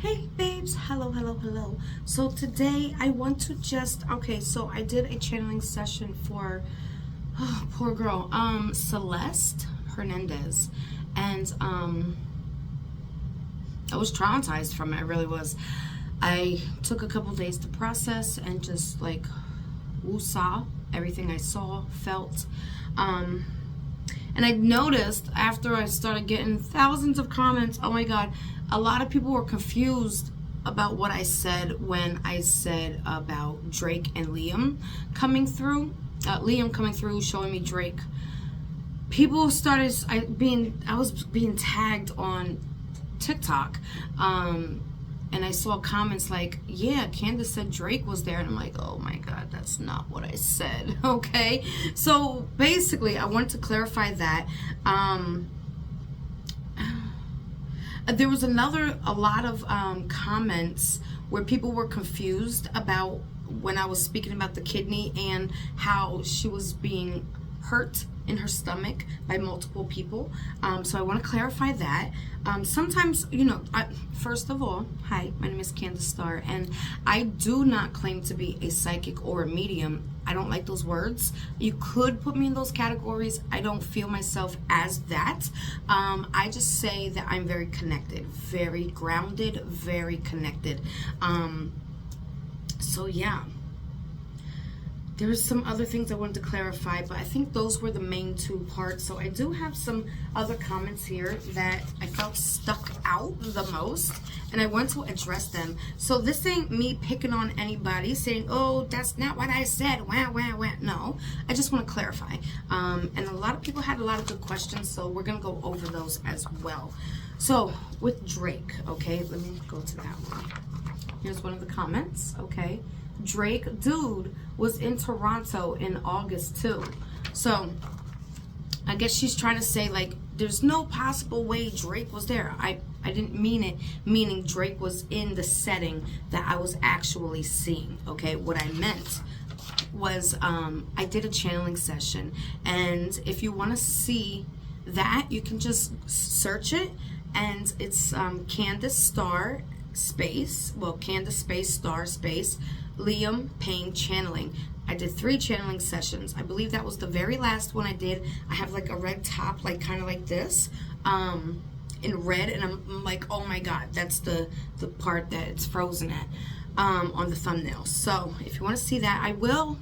Hey babes, hello. So today I want to so I did a channeling session for, poor girl, Celeste Hernandez. And I was traumatized from it, I really was. I took a couple days to process and just like woo-saw everything I saw, felt. And I noticed after I started getting thousands of comments, oh my God, a lot of people were confused about what I said when I said about Drake and Liam coming through. Liam coming through, showing me Drake. People started, I was being tagged on TikTok. And I saw comments like, yeah, Candace said Drake was there. And I'm like, oh my God, that's not what I said. Okay. So basically, I wanted to clarify that. There was a lot of comments where people were confused about when I was speaking about the kidney and how she was being hurt in her stomach by multiple people. So I want to clarify that. Sometimes, first of all, hi, my name is Candace Starr, and I do not claim to be a psychic or a medium. I don't like those words. You could put me in those categories. I don't feel myself as that. I just say that I'm very connected, very grounded, very connected. So yeah. There's some other things I wanted to clarify, but I think those were the main two parts. So I do have some other comments here that I felt stuck out the most, and I want to address them. So this ain't me picking on anybody, saying, oh, that's not what I said, wah. No, I just want to clarify. And a lot of people had a lot of good questions, so we're going to go over those as well. So with Drake, okay, let me go to that one. Here's one of the comments, okay. Drake, dude, was in Toronto in August too. So I guess she's trying to say like there's no possible way Drake was there. I didn't mean it, meaning Drake was in the setting that I was actually seeing. Okay, what I meant was I did a channeling session, and if you want to see that, you can just search it, and it's Candace Starr Candace space Star space Liam Payne channeling. I did 3 channeling sessions. I believe that was the very last one I did. I have like a red top, like kind of like this, in red, and I'm like, oh my God, that's the part that it's frozen at on the thumbnail. So if you want to see that, I will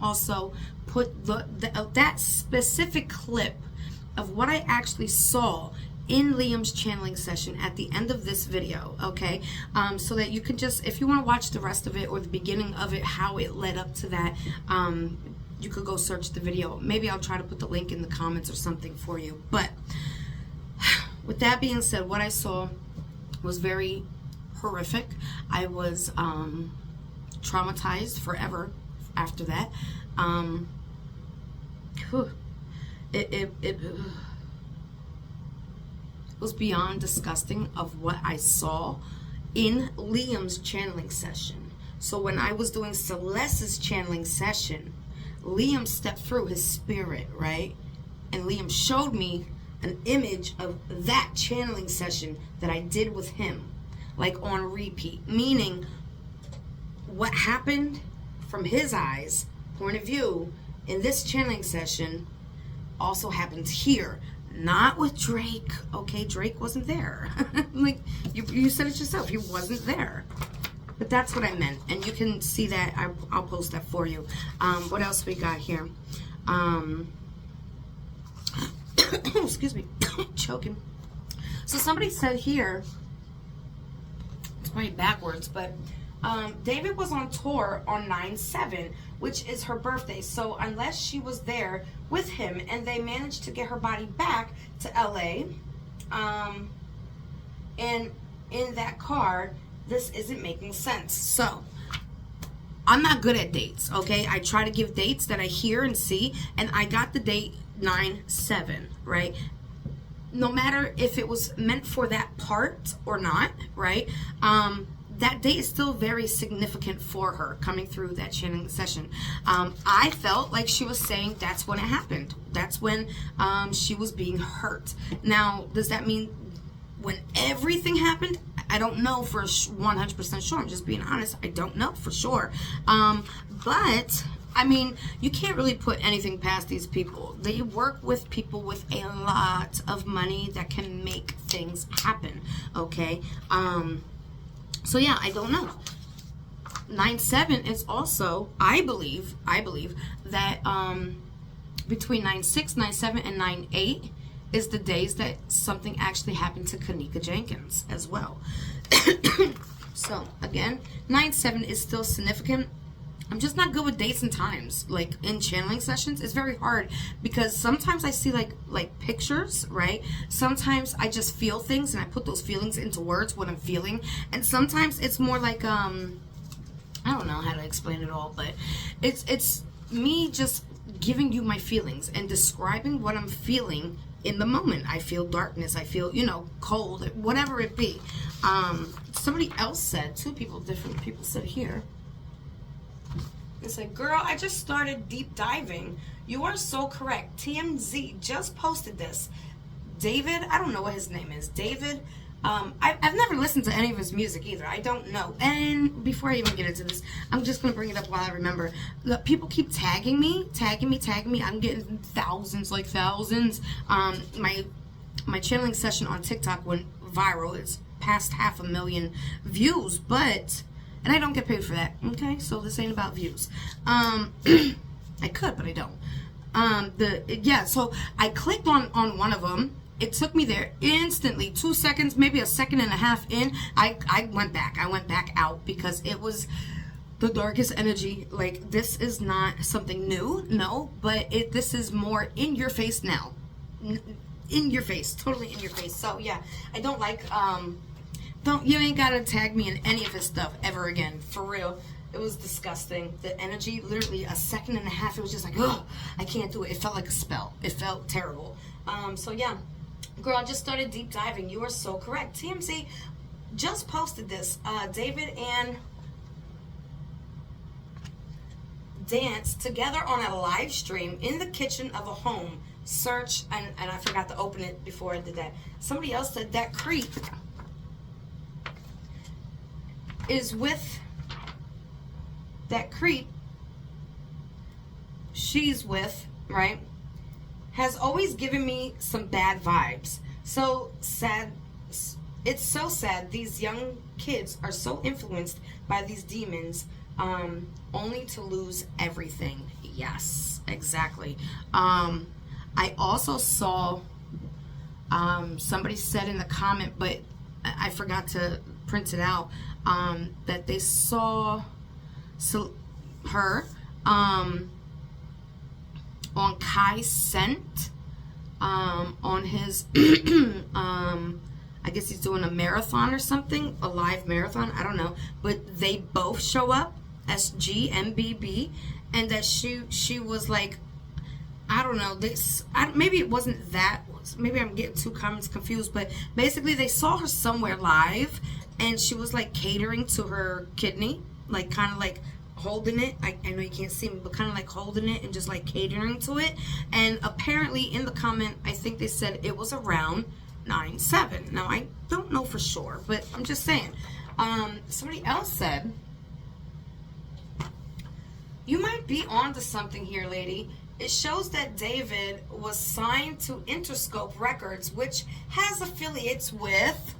also put that specific clip of what I actually saw in Liam's channeling session at the end of this video, okay? So that you can just, if you want to watch the rest of it or the beginning of it, how it led up to that, you could go search the video. Maybe I'll try to put the link in the comments or something for you. But with that being said, what I saw was very horrific. I was traumatized forever after that. It was beyond disgusting of what I saw in Liam's channeling session. So when I was doing Celeste's channeling session, Liam stepped through his spirit, right? And Liam showed me an image of that channeling session that I did with him, like on repeat. Meaning, what happened from his eyes, point of view, in this channeling session also happens here. Not with Drake, okay? Drake wasn't there. Like, you said it yourself, he wasn't there. But that's what I meant, and you can see that. I'll post that for you. What else we got here? Excuse me, choking. So somebody said here, it's probably backwards, but David was on tour on 9/7, which is her birthday. So unless she was there with him and they managed to get her body back to LA, and in that car, this isn't making sense. So I'm not good at dates, okay? I try to give dates that I hear and see, and I got the date 9/7, right? No matter if it was meant for that part or not, right? That date is still very significant for her coming through that channeling session. I felt like she was saying that's when it happened. That's when she was being hurt. Now, does that mean when everything happened, I don't know for 100% sure. I'm just being honest. I don't know for sure. But I mean, you can't really put anything past these people. They work with people with a lot of money that can make things happen. Okay. So yeah, I don't know. 9/7 is also, I believe that between 9/6, 9/7, and 9/8 is the days that something actually happened to Kanika Jenkins as well. So again, 9/7 is still significant. I'm just not good with dates and times. Like in channeling sessions, it's very hard because sometimes I see like pictures, right? Sometimes I just feel things and I put those feelings into words, what I'm feeling. And sometimes it's more like I don't know how to explain it all, but it's me just giving you my feelings and describing what I'm feeling in the moment. I feel darkness, I feel, cold, whatever it be. Somebody else said, different people said here. They said, girl, I just started deep diving. You are so correct. TMZ just posted this. David, I don't know what his name is. David, I've never listened to any of his music either. I don't know. And before I even get into this, I'm just going to bring it up while I remember. Look, people keep tagging me. I'm getting thousands. My channeling session on TikTok went viral. It's past 500,000 views, and I don't get paid for that. Okay, so this ain't about views. I could, but I don't. So I clicked on one of them. It took me there instantly, 2 seconds, maybe a second and a half in. I went back. I went back out because it was the darkest energy. Like, this is not something new, no, but this is more in your face now. In your face, totally in your face. So yeah, I don't like, you ain't gotta tag me in any of his stuff ever again, for real. It was disgusting. The energy, literally a second and a half, it was just like, oh, I can't do it. It felt like a spell. It felt terrible. So yeah, girl, I just started deep diving. You are so correct. TMZ just posted this. David and dance together on a live stream in the kitchen of a home. Search, and I forgot to open it before I did that. Somebody else said that creep is with that creep she's with, right, has always given me some bad vibes. So sad. It's so sad. These young kids are so influenced by these demons, only to lose everything. Yes, exactly. I also saw somebody said in the comment, but I forgot to print it out, that they saw her on Kai's scent, on his I guess he's doing a marathon or something, a live marathon, I don't know, but they both show up, SGMBB, and that she was like, I don't know, maybe it wasn't that, maybe I'm getting two comments confused, but basically they saw her somewhere live, and she was like catering to her kidney, like kind of like holding it. I know you can't see me, but kind of like holding it and just like catering to it. And apparently in the comment, I think they said it was around 9/7. Now I don't know for sure, but I'm just saying. Somebody else said, you might be onto something here, lady. It shows that David was signed to Interscope Records, which has affiliates with...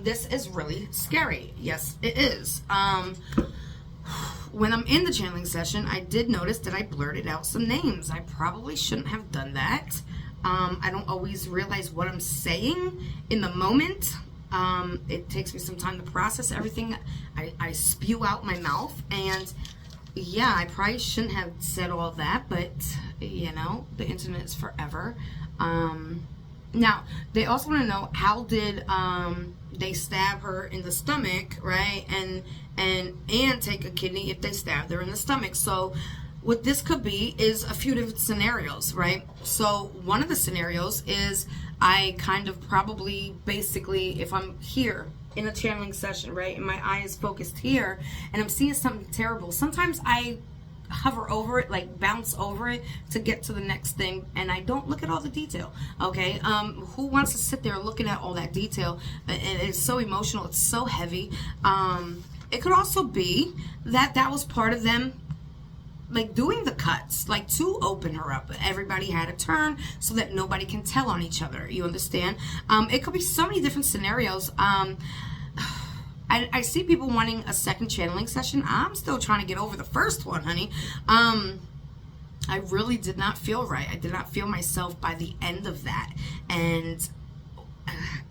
this is really scary. Yes, it is. When I'm in the channeling session, I did notice that I blurted out some names. I probably shouldn't have done that. I don't always realize what I'm saying in the moment. It takes me some time to process everything. I spew out my mouth, and yeah, I probably shouldn't have said all that, but you know, the internet is forever. Now, they also want to know, how did they stab her in the stomach, right? And take a kidney if they stabbed her in the stomach. So what this could be is a few different scenarios, right? So one of the scenarios is I kind of probably, basically, if I'm here in a channeling session, right, and my eye is focused here, and I'm seeing something terrible, sometimes I hover over it, like bounce over it to get to the next thing, and I don't look at all the detail. Okay, who wants to sit there looking at all that detail? And it's so emotional, it's so heavy. It could also be that that was part of them, like, doing the cuts, like, to open her up. Everybody had a turn so that nobody can tell on each other. You understand? It could be so many different scenarios. I see people wanting a second channeling session. I'm still trying to get over the first one, honey. I really did not feel right. I did not feel myself by the end of that. And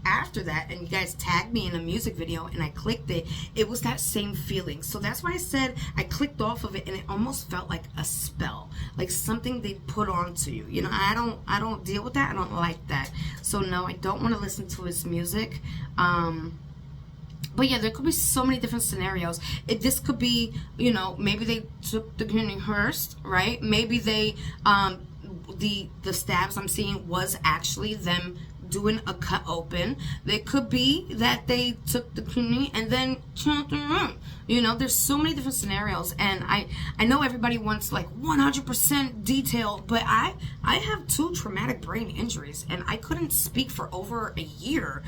after that, and you guys tagged me in a music video and I clicked it, it was that same feeling. So that's why I said I clicked off of it, and it almost felt like a spell, like something they put onto you. You know, I don't deal with that. I don't like that. So no, I don't want to listen to his music. But yeah, there could be so many different scenarios. This could be, you know, maybe they took the community first, right? Maybe they, the stabs I'm seeing was actually them doing a cut open. It could be that they took the community and then chunked the room. You know, there's so many different scenarios, and I know everybody wants like 100% detail, but I have 2 traumatic brain injuries, and I couldn't speak for over a year.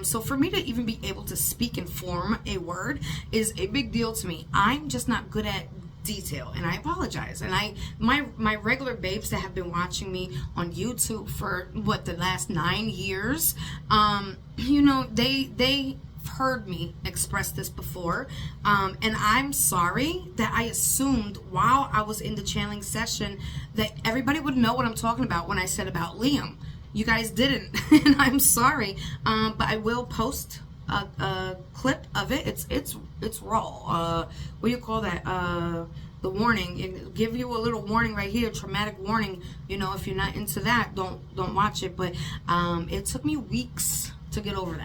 So for me to even be able to speak and form a word is a big deal to me. I'm just not good at detail, and I apologize. And my regular babes that have been watching me on YouTube for the last 9 years, you know, they heard me express this before, and I'm sorry that I assumed while I was in the channeling session that everybody would know what I'm talking about when I said about Liam. You guys didn't, and I'm sorry, but I will post a clip of it. It's raw. What do you call that? The warning. It give you a little warning right here, traumatic warning. You know, if you're not into that, don't watch it. But it took me weeks to get over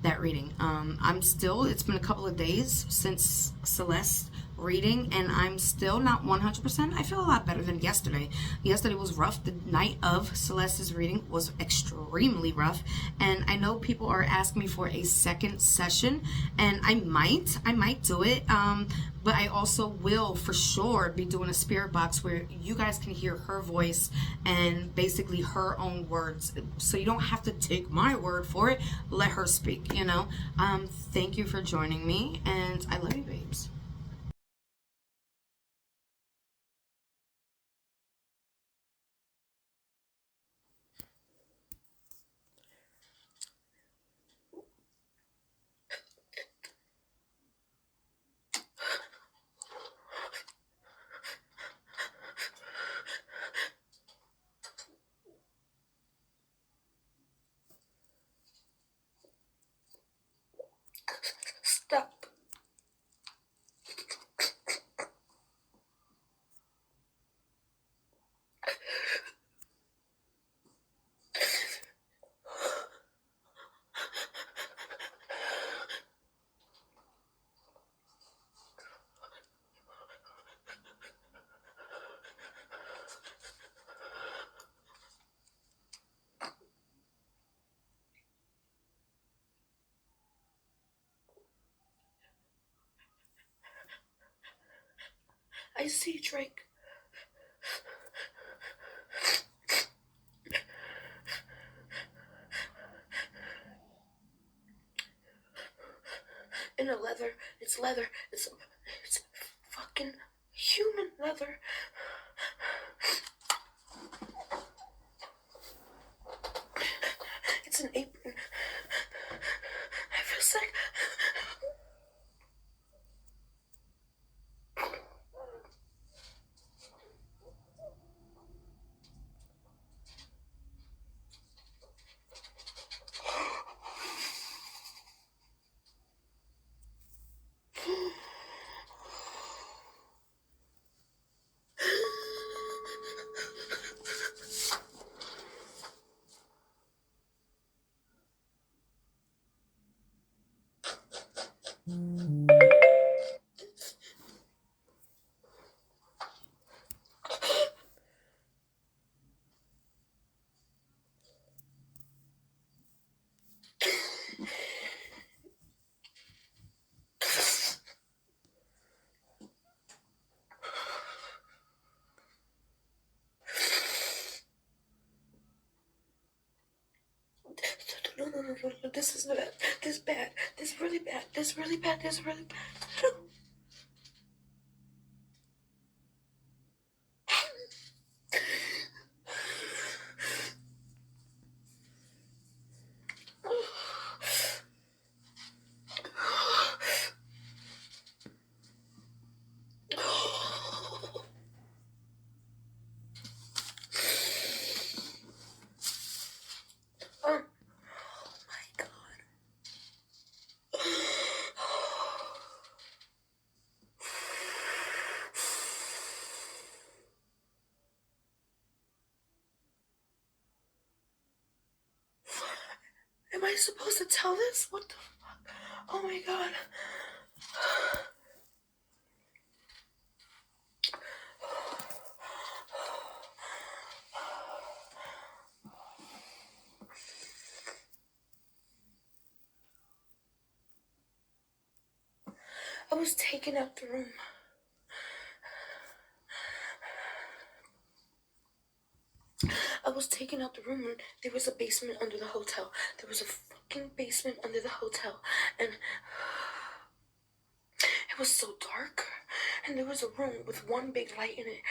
that reading. It's been a couple of days since Celeste reading, and I'm still not 100%. I feel a lot better than yesterday. Yesterday was rough. The night of Celeste's reading was extremely rough, and I know people are asking me for a second session, and I might do it, but I also will for sure be doing a spirit box where you guys can hear her voice and basically her own words, so you don't have to take my word for it. Let her speak, you know. Thank you for joining me, and I love you, babes. Stop. I see Drake. In a leather. It's leather. It's fucking human leather. It's an apron. I feel sick. no, this is bad. This is bad. This is really bad. This is really bad. This is really bad. Am I supposed to tell this? What the fuck? Oh my god. I was taken out the room. I was taken out the room and there was a basement under the hotel. There was a fucking basement under the hotel. And it was so dark. And there was a room with one big light in it.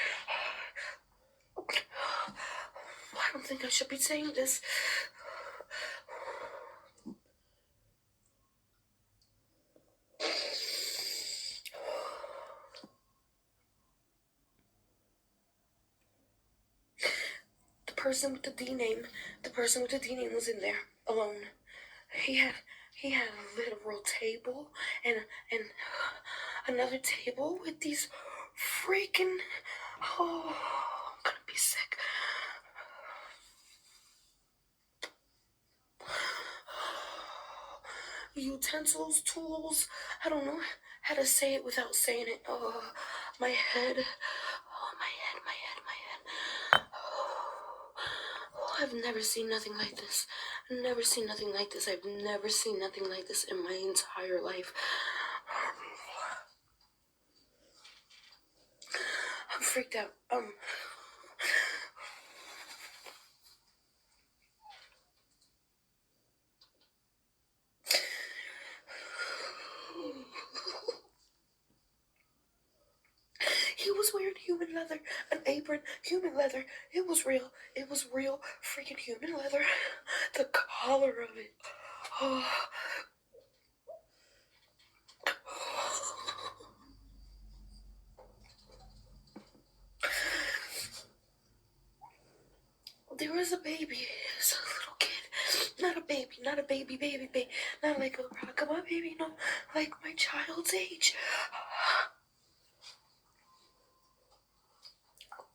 I don't think I should be saying this. The person with the D name was in there alone. He had a literal table and another table with these freaking, oh, I'm gonna be sick. Utensils, tools, I don't know how to say it without saying it. Oh, my head. Oh, my head. Oh, I've never seen nothing like this. I've never seen nothing like this. I've never seen nothing like this in my entire life. I'm freaked out. He was wearing human leather, an apron, human leather. It was real. It was real freaking human leather. The color of it. Oh. There was a baby. It was a little kid. Not a baby. Not a baby. Not like a rockabye baby. No, like my child's age.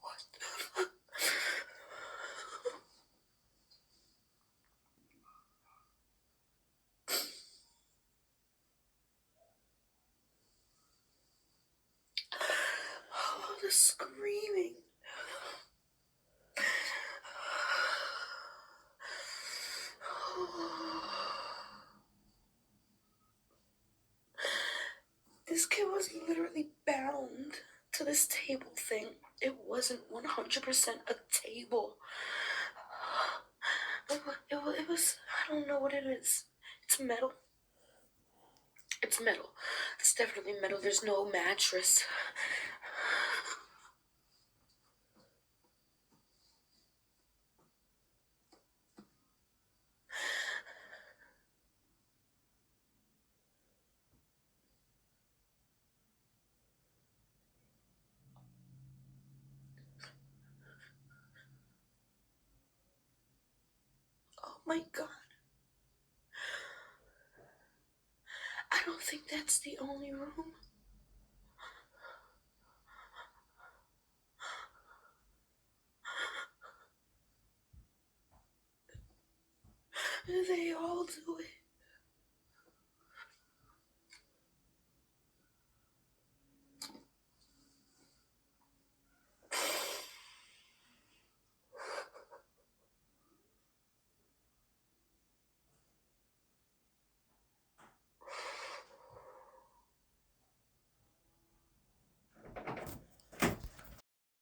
What the fuck? Oh, the screaming. This kid was literally bound to this table thing. It wasn't 100% a table. It was, I don't know what it is. It's metal. It's metal. It's definitely metal. There's no mattress. Oh my god. I don't think that's the only room. They all do it.